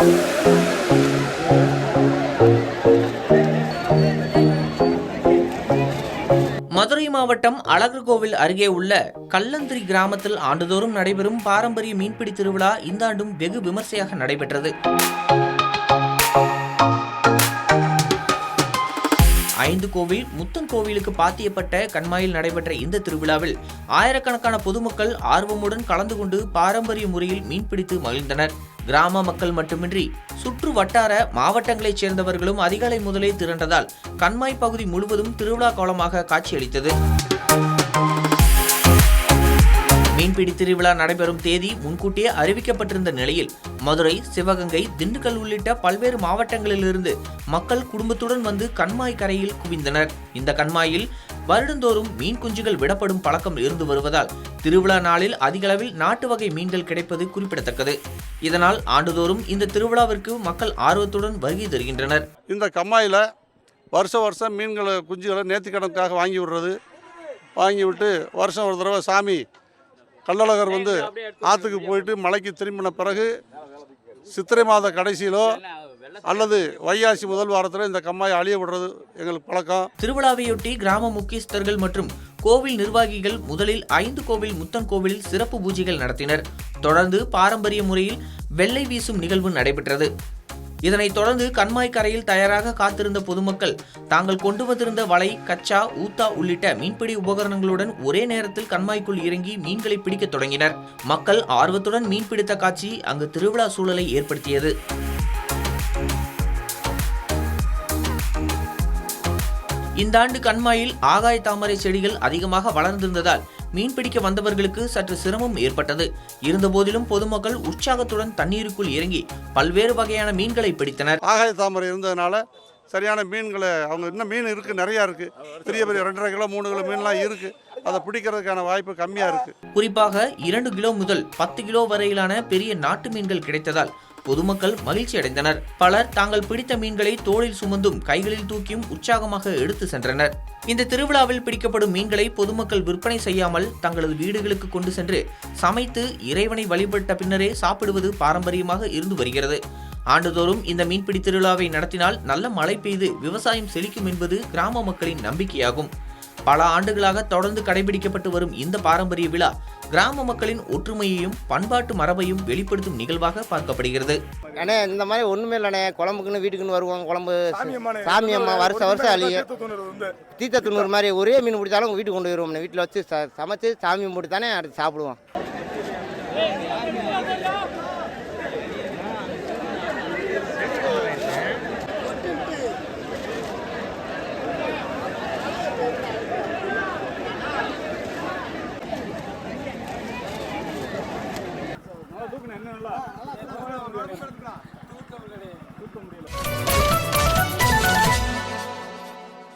மதுரை மாவட்டம் அழகர்கோவில் அருகே உள்ள கல்லந்திரி கிராமத்தில் ஆண்டுதோறும் நடைபெறும் பாரம்பரிய மீன்பிடி திருவிழா இந்த ஆண்டும் வெகு விமர்சையாக நடைபெற்றது. 5 கோவில் முத்தன் கோவிலுக்கு பாத்தியப்பட்ட கண்மாயில் நடைபெற்ற இந்த திருவிழாவில் ஆயிரக்கணக்கான பொதுமக்கள் ஆர்வமுடன் கலந்து கொண்டு பாரம்பரிய முறையில் மீன்பிடித்து மகிழ்ந்தனர். கிராம மக்கள் மட்டுமின்றி சுற்று வட்டார மாவட்டங்களைச் சேர்ந்தவர்களும் அதிகாலை முதலே திரண்டதால் கண்மாய் பகுதி முழுவதும் திருவிழா கோலமாக காட்சியளித்தது. மீன்பிடி திருவிழா நடைபெறும் தேதி முன்கூட்டியே அறிவிக்கப்பட்டிருந்த நிலையில் மதுரை, சிவகங்கை, திண்டுக்கல் உள்ளிட்ட பல்வேறு மாவட்டங்களிலிருந்து மக்கள் குடும்பத்துடன் வந்து கண்மாய் கரையில் குவிந்தனர். இந்த கண்மாயில் வருடந்தோறும் மீன் குஞ்சுகள் விடப்படும் பழக்கம் இருந்து வருவதால் திருவிழா நாளில் அதிகளவில் நாட்டு வகை மீன்கள் கிடைப்பது குறிப்பிடத்தக்கது. இதனால் ஆண்டுதோறும் இந்த திருவிழாவிற்கு மக்கள் ஆர்வத்துடன் வருகை தருகின்றனர். இந்த கம்மாயில வருஷம் மீன்களை குஞ்சுகளை நேர்த்திக்கடனுக்காக வாங்கி விட்டு வருஷம் ஒரு தடவை சாமி கள்ளழகர் வந்து ஆற்றுக்கு போயிட்டு மலைக்கு திரும்பின பிறகு சித்திரை மாத கடைசியிலோ அல்லது வைகாசி முதல் வாரத்தில் இந்த கம்மாயை அழிய விடுறது எங்களுக்கு பழக்கம். திருவிழாவையொட்டி கிராம முக்கியஸ்தர்கள் மற்றும் கோவில் நிர்வாகிகள் முதலில் 5 கோவில் முத்தன் கோவிலில் சிறப்பு பூஜைகள் நடத்தினர். தொடர்ந்து பாரம்பரிய முறையில் வெள்ளை வீசும் நிகழ்வு நடைபெற்றது. இதனைத் தொடர்ந்து கண்மாய் கரையில் தயாராக காத்திருந்த பொதுமக்கள் தாங்கள் கொண்டு வந்திருந்த வலை, கச்சா, ஊத்தா உள்ளிட்ட மீன்பிடி உபகரணங்களுடன் ஒரே நேரத்தில் கண்மாய்க்குள் இறங்கி மீன்களை பிடிக்க தொடங்கினர். மக்கள் ஆர்வத்துடன் மீன்பிடித்த காட்சி அங்கு திருவிழா சூழலை ஏற்படுத்தியது. இந்த ஆண்டு கண்மாயில் ஆகாய தாமரை செடிகள் அதிகமாக வளர்ந்திருந்ததால் மீன்பிடிக்க வந்தவர்களுக்கு சற்று சிரமம் ஏற்பட்டது. இருந்தபோதிலும் பொதுமக்கள் உற்சாகத்துடன் தண்ணீருக்குள் இறங்கி பல்வேறு வகையான மீன்களை பிடித்தனர். ஆகாய தாமரை இருந்ததுனால சரியான மீன்களை அவங்க இன்னும் மீன் இருக்கு, நிறையா இருக்கு. பெரிய 2.5 கிலோ 3 கிலோ மீன்லாம் இருக்கு. அதை பிடிக்கிறதுக்கான வாய்ப்பு கம்மியா இருக்கு. குறிப்பாக 2 கிலோ முதல் 10 கிலோ வரையிலான பெரிய நாட்டு மீன்கள் கிடைத்ததால் பொதுமக்கள் மகிழ்ச்சி அடைந்தனர். பலர் தாங்கள் பிடித்த மீன்களை தோளில் சுமந்தும் கைகளில் தூக்கியும் உற்சாகமாக எடுத்து சென்றனர். இந்த திருவிழாவில் பிடிக்கப்படும் மீன்களை பொதுமக்கள் விற்பனை செய்யாமல் தங்களது வீடுகளுக்கு கொண்டு சென்று சமைத்து இறைவனை வழிபட்ட பின்னரே சாப்பிடுவது பாரம்பரியமாக இருந்து வருகிறது. ஆண்டுதோறும் இந்த மீன்பிடி திருவிழாவை நடத்தினால் நல்ல மழை பெய்து விவசாயம் செழிக்கும் என்பது கிராம மக்களின் நம்பிக்கையாகும். பல ஆண்டுகளாக தொடர்ந்து கடைபிடிக்கப்பட்டு வரும் இந்த பாரம்பரிய விழா கிராம மக்களின் ஒற்றுமையையும் பண்பாட்டு மரபையும் வெளிப்படுத்தும் நிகழ்வாக பார்க்கப்படுகிறது. அண்ணே, இந்த மாதிரி ஒன்றுமே இல்லைண்ணே. குழம்புக்குன்னு வீட்டுக்குன்னு வருவாங்க. குழம்பு சாமி அம்மா வருஷம் அழிய தீத்த துண்ணூறு மாதிரி ஒரே மீன் பிடிச்சாலும் வீட்டுக்கு கொண்டு வருவோம்ண்ணே. வீட்டில் வச்சு சமைச்சு சாமி கும்பிட்டு தானே அடுத்து சாப்பிடுவோம்.